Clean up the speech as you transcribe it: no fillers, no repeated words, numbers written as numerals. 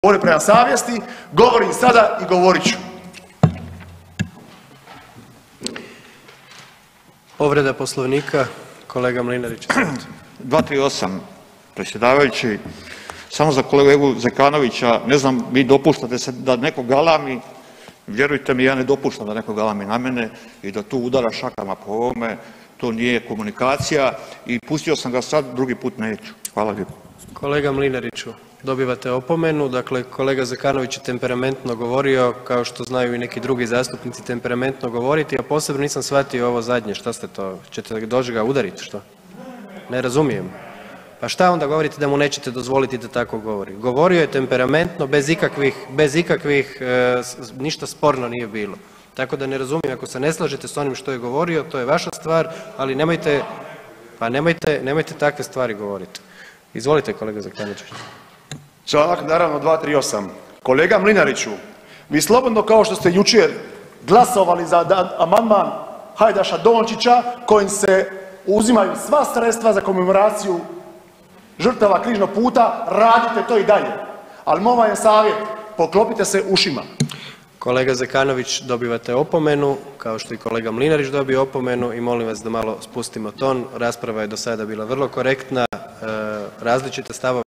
Govorim prema savjesti, govorim sada i govorit ću. Povreda Poslovnika, kolega Mlinarić. 238. predsjedavajući, samo za kolegu Zekanovića, ne znam, vi dopuštate se da neko galami, vjerujte mi, ja ne dopuštam da neko galami na mene i da tu udara šakama po ovome, to nije komunikacija i pustio sam ga sad, drugi put neću. Hvala lijepo. Kolega Mlinariću, dobivate opomenu, dakle kolega Zekanović je temperamentno govorio, kao što znaju i neki drugi zastupnici temperamentno govoriti, a posebno nisam shvatio ovo zadnje, šta ste to, ćete doći ga udariti, što? Ne razumijem. Pa šta onda govorite da mu nećete dozvoliti da tako govori? Govorio je temperamentno, bez ikakvih, ništa sporno nije bilo. Tako da ne razumijem, ako se ne slažete s onim što je govorio, to je vaša stvar, ali nemojte takve stvari govoriti. Izvolite kolega Zekanović. Članak naravno 238. Kolega Mlinariću, vi slobodno kao što ste jučer glasovali za amandman Hajdaša Dončića kojim se uzimaju sva sredstva za komemoraciju žrtava Križnog puta, radite to i dalje. Ali moj vam je savjet, poklopite se ušima. Kolega Zekanović, dobivate opomenu, kao što i kolega Mlinarić dobio opomenu i molim vas da malo spustimo ton. Rasprava je do sada bila vrlo korektna, različite stavove